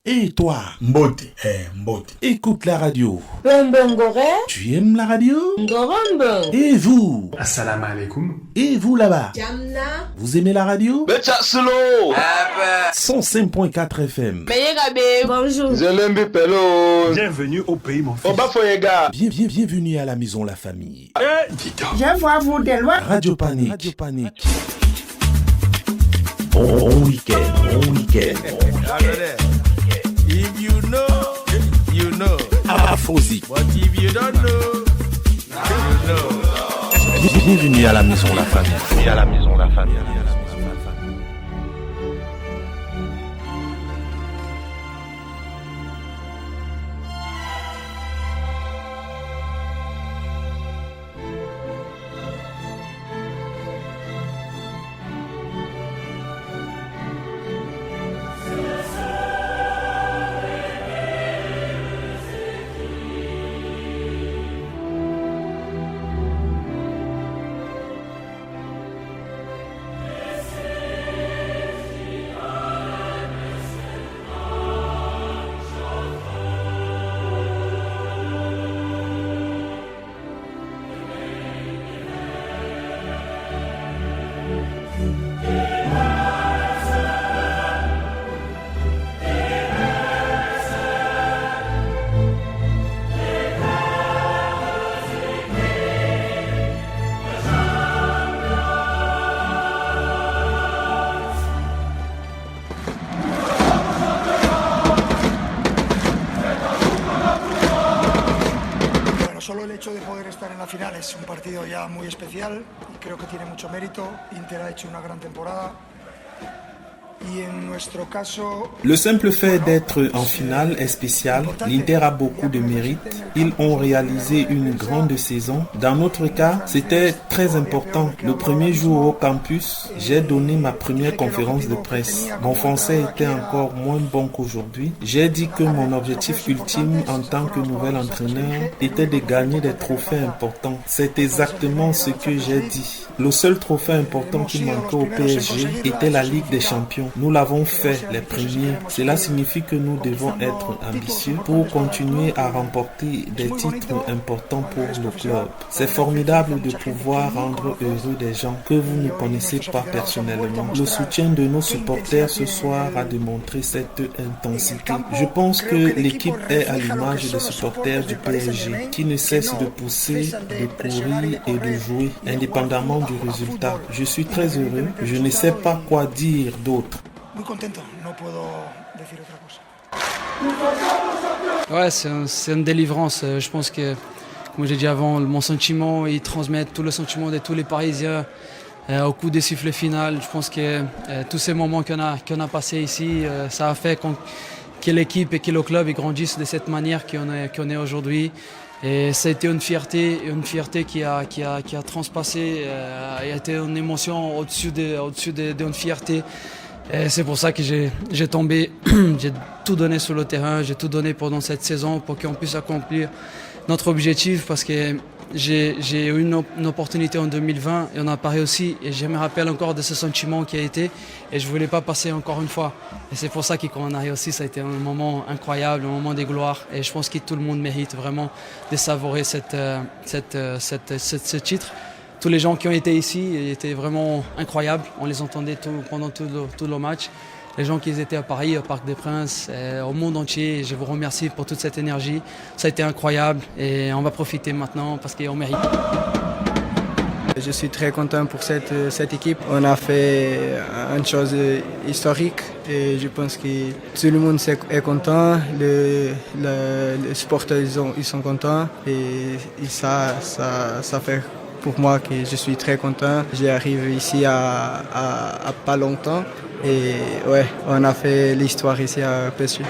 Et toi, Mbote, Mbote. écoute la radio. Bombongore. Tu aimes la radio? Ngorombo. Et vous? Assalamu alaikum. Et vous là-bas? Jamna. Vous aimez la radio? Betcha slow. 105.4 FM. Bonjour. Zelembi Pelo. Bienvenue au pays, mon fils. Oba Foyega. Bienvenue à la maison La Famille. Dis donc. Je vois vous de loin. Radio Panique. Bon week-end. If you know, you know. Afosi. But if you don't know, you know. Bienvenue à la maison La Famille. Solo el hecho de poder estar en la final es un partido ya muy especial y creo que tiene mucho mérito. Inter ha hecho una gran temporada y en nuestro caso... Le simple fait d'être en finale est spécial. L'Inter a beaucoup de mérite. Ils ont réalisé une grande saison. Dans notre cas, c'était très important. Le premier jour au campus, j'ai donné ma première conférence de presse. Mon français était encore moins bon qu'aujourd'hui. J'ai dit que mon objectif ultime en tant que nouvel entraîneur était de gagner des trophées importants. C'est exactement ce que j'ai dit. Le seul trophée important qui manquait au PSG était la Ligue des Champions. Nous l'avons fait les premiers. Cela signifie que nous devons être ambitieux pour continuer à remporter des titres importants pour le club. C'est formidable de pouvoir rendre heureux des gens que vous ne connaissez pas personnellement. Le soutien de nos supporters ce soir a démontré cette intensité. Je pense que l'équipe est à l'image des supporters du PSG qui ne cessent de pousser, de courir et de jouer indépendamment du résultat. Je suis très heureux. Je ne sais pas quoi dire d'autre. Muy contento, no puedo decir otra cosa. Ouais, c'est une délivrance. Je pense que, comme j'ai dit avant, mon sentiment, il transmet tout le sentiment de tous les Parisiens au coup des sifflets final. Je pense que tous ces moments qu'on a passés ici, ça a fait que l'équipe et que le club grandissent de cette manière qu'on est aujourd'hui. Et ça a été une fierté qui a transpassé, il y a été une émotion au-dessus d'une fierté. Et c'est pour ça que j'ai tombé, j'ai tout donné sur le terrain, j'ai tout donné pendant cette saison pour qu'on puisse accomplir notre objectif parce que j'ai eu une opportunité en 2020 et on a pas réussi et je me rappelle encore de ce sentiment qui a été et je voulais pas passer encore une fois. Et c'est pour ça que quand on a réussi, ça a été un moment incroyable, un moment de gloire et je pense que tout le monde mérite vraiment de savourer ce titre. Tous les gens qui ont été ici étaient vraiment incroyables. On les entendait pendant tout le match. Les gens qui étaient à Paris, au Parc des Princes, au monde entier. Je vous remercie pour toute cette énergie. Ça a été incroyable et on va profiter maintenant parce qu'on mérite. Je suis très content pour cette équipe. On a fait une chose historique et je pense que tout le monde est content. Les supporters ils sont contents et ça fait pour moi que je suis très content. J'arrive ici à pas longtemps et ouais, on a fait l'histoire ici à PSG.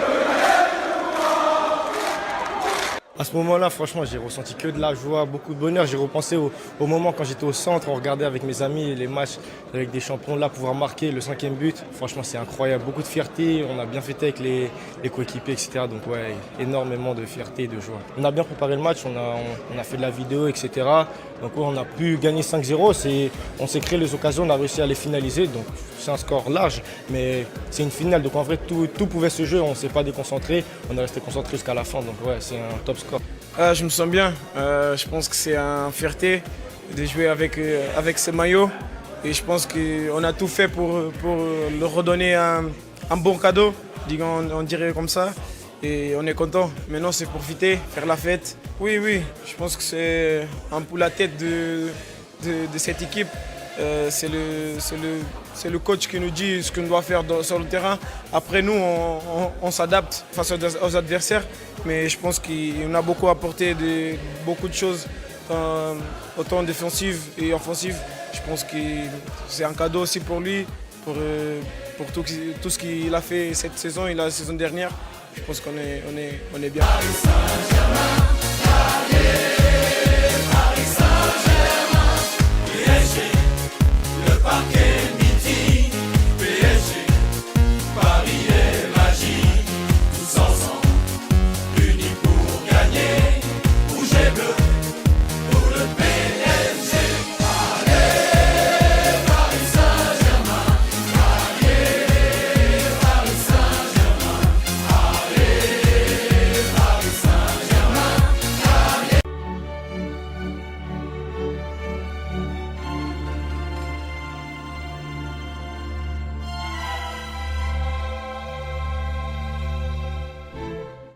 À ce moment-là, franchement, j'ai ressenti que de la joie, beaucoup de bonheur. J'ai repensé au moment quand j'étais au centre, on regardait avec mes amis les matchs avec des champions là, pouvoir marquer le 5e but. Franchement, c'est incroyable. Beaucoup de fierté. On a bien fêté avec les coéquipiers, etc. Donc, ouais, énormément de fierté et de joie. On a bien préparé le match, on a fait de la vidéo, etc. Donc, ouais, on a pu gagner 5-0. On s'est créé les occasions, on a réussi à les finaliser. Donc, c'est un score large, mais c'est une finale. Donc, en vrai, tout pouvait se jouer. On ne s'est pas déconcentré. On est resté concentré jusqu'à la fin. Donc, ouais, c'est un top score. Je me sens bien. Je pense que c'est une fierté de jouer avec ce maillot. Et je pense qu'on a tout fait pour leur redonner un bon cadeau, on dirait comme ça. Et on est content. Maintenant, c'est profiter, faire la fête. Oui, je pense que c'est un peu la tête de cette équipe. C'est le coach qui nous dit ce qu'on doit faire sur le terrain. Après, nous, on s'adapte face aux adversaires. Mais je pense qu'on a beaucoup apporté beaucoup de choses, autant défensives et offensives. Je pense que c'est un cadeau aussi pour lui, pour tout ce qu'il a fait cette saison et la saison dernière. Je pense qu'on est bien.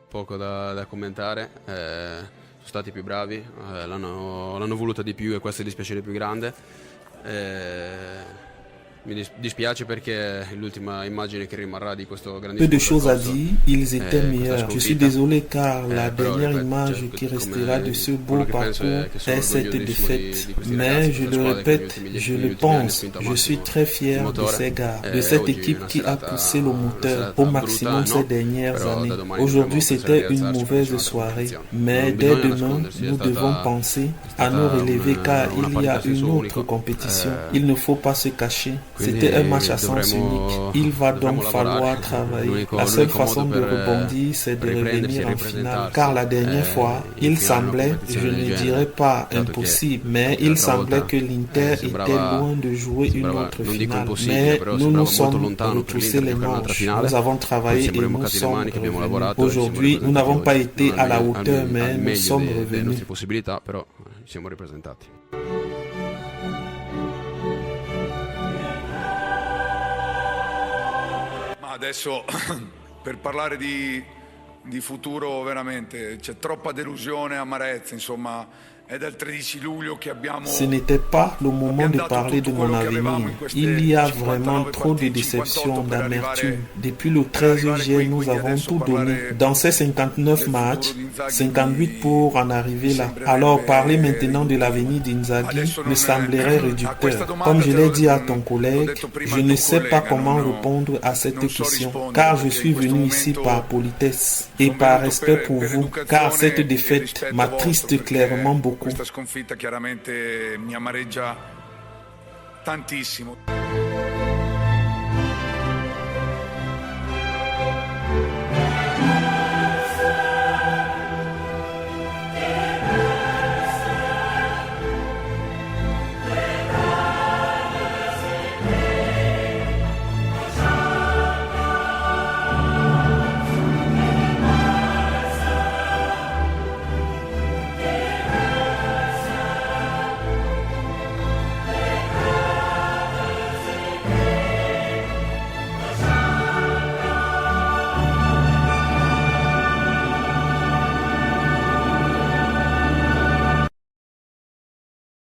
Poco da commentare, sono stati più bravi, l'hanno voluta di più e questo è il dispiacere più grande. Mi dispiace perché è l'ultima immagine che rimarrà di questo grandissimo Peu de choses à percorso. dire, ils étaient meilleurs. Je suis désolé car la Però, dernière ripeto, image cioè, qui come- restera de ce beau quello che penso parcours è che sono est cette orgogliosissimo défaite. di questi Mais ragazzi, je questa le squadra che negli répète, ultimi je negli le ultimi anni ha pense, spinto al je suis massimo très il fier de motore. ces gars, de cette Oggi équipe una qui a serata- poussé le una moteur serata au brutta, maximum no, ces dernières però da années. domani Aujourd'hui, dovremo c'était pensare a une rialzarci mauvaise per soirée, un'altra mais competizione. dès Non bisogna demain, nascondersi, è nous stata- devons penser è à nous stata relever car una il y a partita a senso une autre unico. compétition. Il ne faut pas se cacher. Quindi C'était un match à sens dovremo- unique. Il va dovremo donc lavorare. falloir travailler. L'unico- La seule l'unico façon modo de per rebondir, c'est de riprendersi e revenir en finale. ripresentarsi, Car la dernière fois, in il finale semblait, una je competizione ne del dirais genere. pas Dato che impossible, mais l'altra il semblait volta, que l'Inter était sembrava- loin de jouer une sembrava, autre non dico finale. impossibile, Mais però nous sembrava nous molto sommes lontano per retroussés l'Inter les di fare un'altra manches. finale. Nous avons Poi travaillé siamo et nous rimboccati le sommes maniche, abbiamo revenus. lavorato e siamo Aujourd'hui, nous ripresentati n'avons pas oggi. été Non à la al hauteur, meglio- mais al nous meglio sommes delle revenus. nostre possibilità, però ci siamo ripresentati. Ma adesso per parlare di futuro veramente c'è troppa delusione e amarezza, insomma è dal 13 luglio che abbiamo Ce n'était pas le moment de parler de mon avenir. Il y a vraiment trop de déception, d'amertume. Depuis le 13 juillet, nous avons tout donné. Dans ces 59 matchs, 58 pour en arriver là. Alors parler maintenant de l'avenir d'Inzaghi me semblerait réducteur. Comme je l'ai dit à ton collègue, je ne sais pas comment répondre à cette question, car je suis venu ici par politesse et par respect pour vous, car cette défaite m'attriste clairement beaucoup. Questa sconfitta chiaramente mi amareggia tantissimo.